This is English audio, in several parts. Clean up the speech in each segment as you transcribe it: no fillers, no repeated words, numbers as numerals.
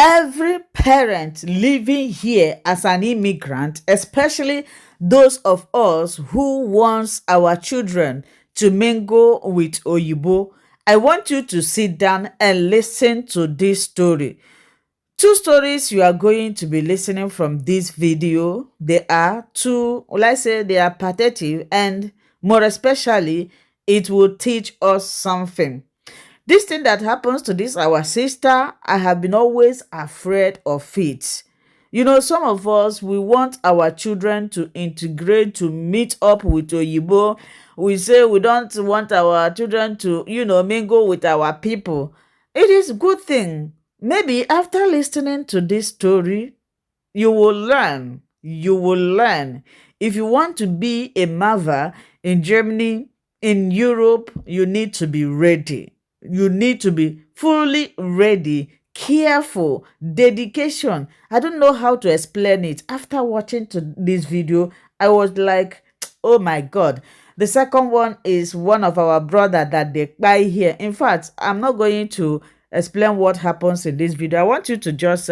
Every parent living here as an immigrant, especially those of us who wants our children to mingle with Oyibo, I want you to sit down and listen to this story. Two stories you are going to be listening from this video. They are two, let's say they are pathetic, and more especially, it will teach us something. This thing that happens to this our sister, I have been always afraid of it. You know, some of us, we want our children to integrate, to meet up with Oyibo. We say we don't want our children to, mingle with our people. It is a good thing. Maybe after listening to this story, you will learn. You will learn. If you want to be a mother in Germany, in Europe, you need to be ready. You need to be fully ready, careful, dedication. I don't know how to explain it. After watching this video, I was like, oh my God. The second one is one of our brother that they buy here. In fact, I'm not going to explain what happens in this video. I want you to just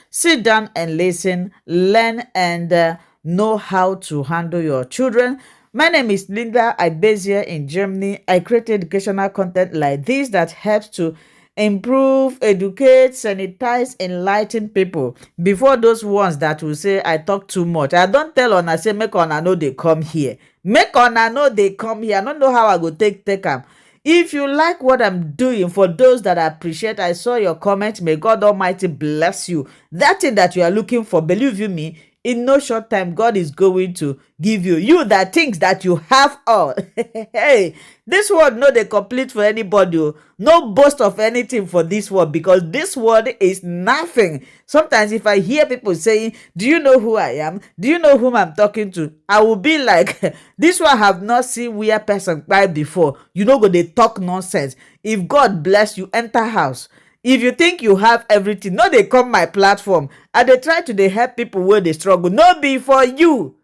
sit down and listen, learn, and know how to handle your children. My name is Linda. I base here in Germany. I create educational content like this that helps to improve, educate, sanitize, enlighten people. Before those ones that will say I talk too much, I don't tell on. I say make una know they come here. Make una know they come here. I don't know how I go take them. If you like what I'm doing, for those that I appreciate, I saw your comment. May God Almighty bless you. That thing that you are looking for, believe you me, in no short time, God is going to give you. You that thinks that you have all. Hey, this world no dey complete for anybody. No boast of anything for this world, because this world is nothing. Sometimes if I hear people saying, do you know who I am? Do you know whom I'm talking to? I will be like, this one have not seen weird person cry before. You know, go they talk nonsense. If God bless you, enter house. If you think you have everything, no, they come my platform and they try to they help people where they struggle. No be for you.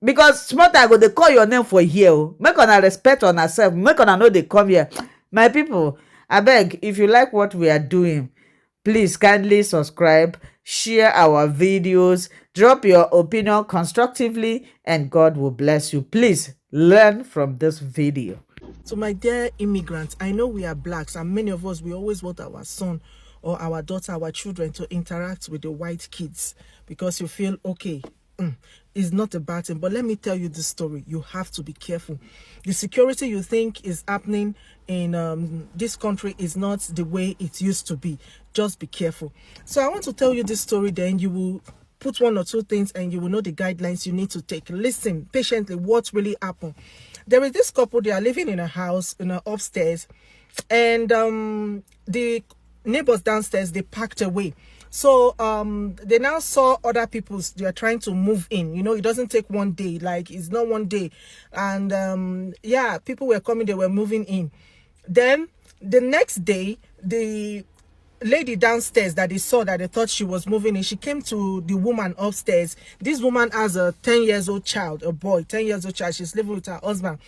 Because smart I go they call your name for here. Make una respect on ourselves. Make una know they come here. My people, I beg, if you like what we are doing, please kindly subscribe, share our videos, drop your opinion constructively, and God will bless you. Please learn from this video. So my dear immigrants, I know we are blacks, and many of us, we always want our son or our daughter, our children to interact with the white kids because you feel, okay, it's not a bad thing. But let me tell you this story. You have to be careful. The security you think is happening in this country is not the way it used to be. Just be careful. So I want to tell you this story, then you will put one or two things and you will know the guidelines you need to take. Listen patiently what really happened. There is this couple, they are living in a house, upstairs, and the neighbors downstairs, they packed away. So they now saw other people, they are trying to move in. You know, it doesn't take one day, like it's not one day. And yeah, people were coming, they were moving in. Then the next day, the lady downstairs that they saw, that they thought she was moving in, she came to the woman upstairs. This woman has a 10-year-old child, a boy, 10-year-old child. She's living with her husband.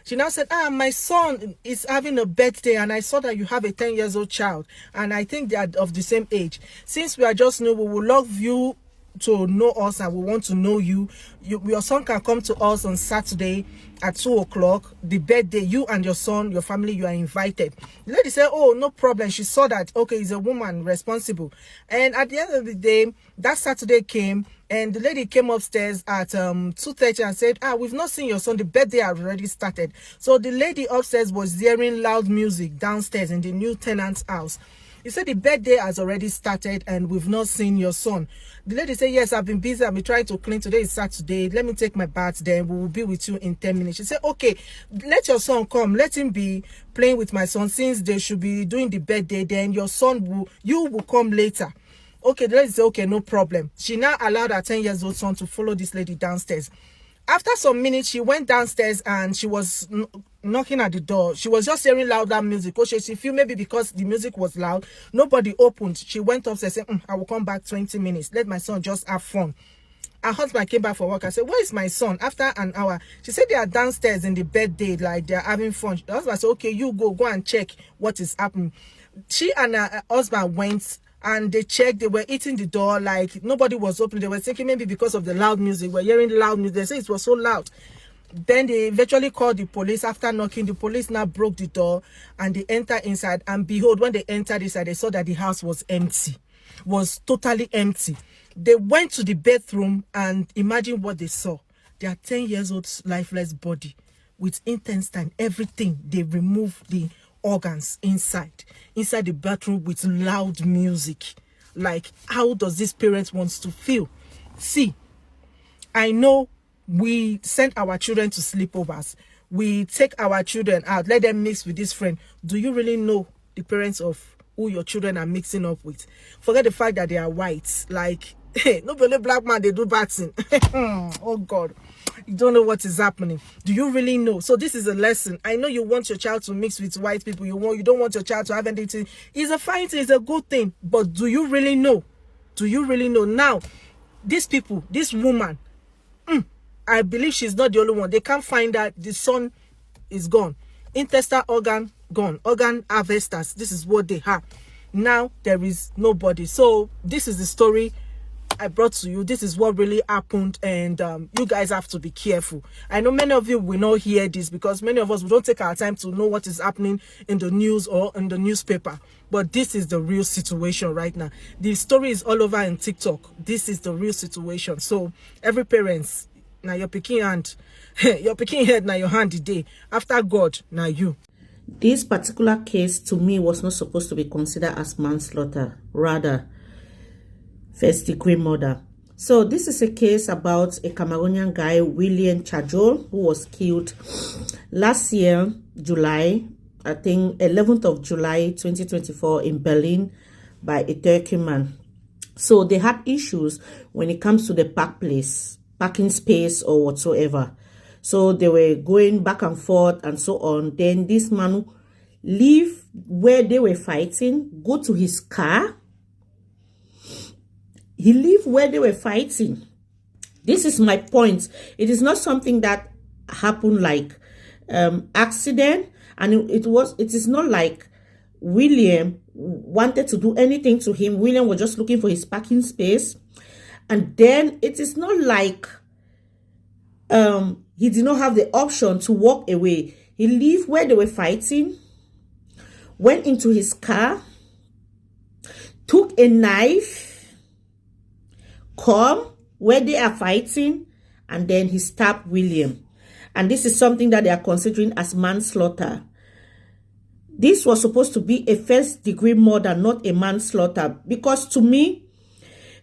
She now said, my son is having a birthday, and I saw that you have a 10-year-old child, and I think they are of the same age. Since we are just new, we will love you to know us, and we want to know you. Your son can come to us on Saturday at 2 o'clock, the birthday. You and your son, your family, you are invited. The lady said, oh, no problem. She saw that, okay, he's a woman, responsible. And at the end of the day, that Saturday came, and the lady came upstairs at 2:30 and said, we've not seen your son. The birthday had already started. So the lady upstairs was hearing loud music downstairs in the new tenant's house. He said the birthday has already started and we've not seen your son. The lady said, yes, I've been busy. I've been trying to clean. Today is Saturday. Let me take my bath, then we will be with you in 10 minutes. She said, okay, let your son come. Let him be playing with my son. Since they should be doing the birthday, then your son you will come later. Okay, the lady said, okay, no problem. She now allowed her 10-year-old son to follow this lady downstairs. After some minutes, she went downstairs and she was knocking at the door. She was just hearing louder music. Oh, she feel maybe because the music was loud, nobody opened. She went upstairs and said, I will come back 20 minutes. Let my son just have fun. Her husband came back for work. I said, where is my son? After an hour, she said they are downstairs in the birthday, like they are having fun. The husband said, okay, you go and check what is happening. She and her husband went and they checked, they were hitting the door, like nobody was opening. They were thinking maybe because of the loud music, we're hearing loud music. They say it was so loud. Then they eventually called the police. After knocking, the police now broke the door and they entered inside. And behold, when they entered inside, they saw that the house was empty, was totally empty. They went to the bathroom and imagine what they saw. Their 10-year-old lifeless body with intestine, everything. They removed the organs inside the bathroom with loud music. Like, how does this parent wants to feel? See, I know we send our children to sleepovers. We take our children out, let them mix with this friend. Do you really know the parents of who your children are mixing up with? Forget the fact that they are white. Like, hey, nobody black man, they do bad thing. Oh God, you don't know what is happening. Do you really know? So this is a lesson. I know you want your child to mix with white people. You don't want your child to have anything. It's a fine thing, it's a good thing. But do you really know? Do you really know? Now, these people, this woman, I believe she's not the only one. They can't find that the son is gone. Intestinal organ gone. Organ harvesters. This is what they have. Now there is nobody. So this is the story I brought to you. This is what really happened, and you guys have to be careful. I know many of you will not hear this because many of us, we don't take our time to know what is happening in the news or in the newspaper. But this is the real situation right now. The story is all over in TikTok. This is the real situation. So every parent, now your picking hand, your picking head, now your hand today. After God, now you. This particular case to me was not supposed to be considered as manslaughter, rather first-degree murder. So this is a case about a Cameroonian guy, William Chajol, who was killed last year, July, I think 11th of July 2024 in Berlin by a Turkey man. So they had issues when it comes to the parking space or whatsoever. So they were going back and forth and so on. Then this man leave where they were fighting, go to his car. He leave where they were fighting. This is my point. It is not something that happened like accident, and it is not like William wanted to do anything to him. William was just looking for his parking space. And then it is not like he did not have the option to walk away. He left where they were fighting, went into his car, took a knife, come where they are fighting, and then he stabbed William. And this is something that they are considering as manslaughter. This was supposed to be a first-degree murder, not a manslaughter. Because to me,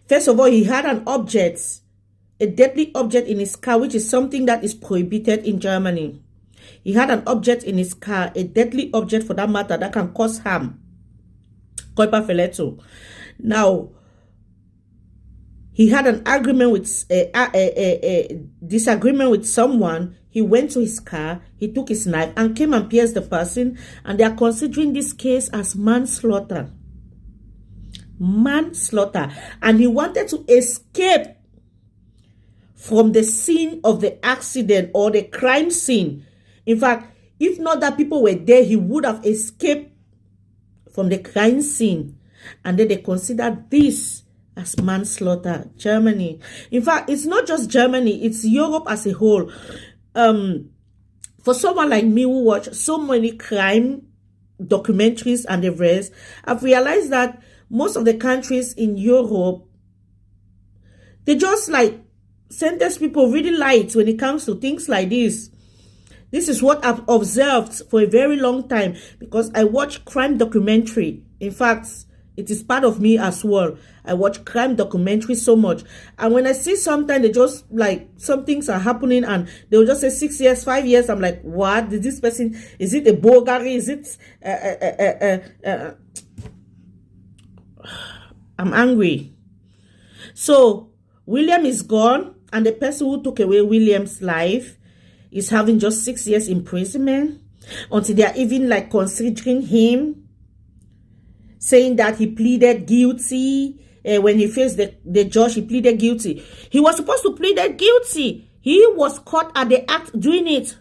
first of all, he had an object, a deadly object in his car, which is something that is prohibited in Germany. He had an object in his car, a deadly object for that matter, that can cause harm. Colpa Feleto. Now, he had an agreement with a disagreement with someone. He went to his car, he took his knife and came and pierced the person, and they are considering this case as manslaughter. Manslaughter. And he wanted to escape from the scene of the accident or the crime scene. In fact, if not that people were there, he would have escaped from the crime scene. And then they considered this as manslaughter. Germany. In fact, it's not just Germany, it's Europe as a whole. For someone like me who watch so many crime documentaries and the rest, I've realized that most of the countries in Europe, they just like sentence people really light when it comes to things like this. This is what I've observed for a very long time because I watch crime documentary. In fact, it is part of me as well. I watch crime documentaries so much. And when I see sometimes they just like some things are happening and they'll just say 6 years, 5 years. I'm like, what? Did this person, is it a Bulgari? Is it I'm angry. So William is gone, and the person who took away William's life is having just 6 years imprisonment until they are even like considering him, saying that he pleaded guilty. When he faced the judge, he pleaded guilty. He was supposed to plead guilty. He was caught at the act doing it.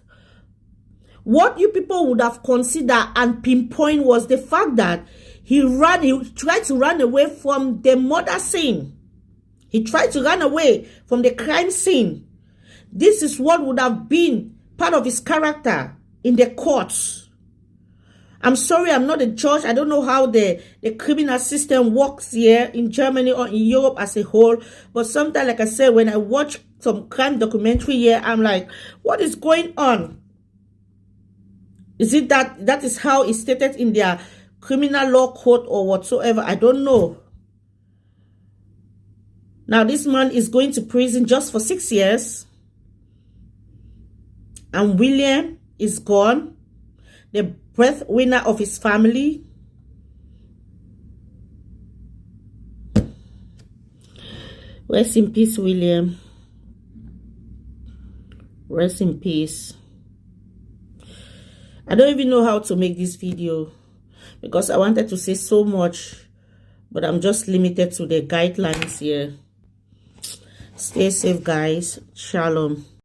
What you people would have considered and pinpoint was the fact that He tried to run away from the murder scene. He tried to run away from the crime scene. This is what would have been part of his character in the courts. I'm sorry, I'm not a judge. I don't know how the criminal system works here in Germany or in Europe as a whole. But sometimes, like I said, when I watch some crime documentary here, I'm like, what is going on? Is it that is how it's stated in their criminal law code or whatsoever? I don't know. Now, this man is going to prison just for 6 years. And William is gone, the breadwinner of his family. Rest in peace, William. Rest in peace. I don't even know how to make this video because I wanted to say so much, but I'm just limited to the guidelines here. Stay safe, guys. Shalom.